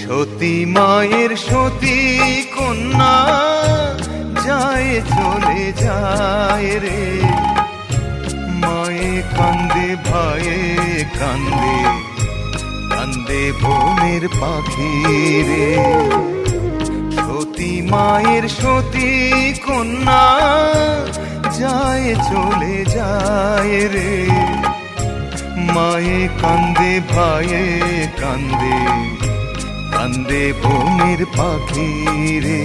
সতী মায়ের সতী কন্যা যায় চলে যায় রে, মায়ে কান্দে ভাইয়ে কান্দে, কান্দে বনের পাখি রে। সতী মায়ের সতী কন্যা যায় চলে যায় রে, মায়ে কান্দে ভাইয়ে কান্দে, কান্দে বনের পাখি রে।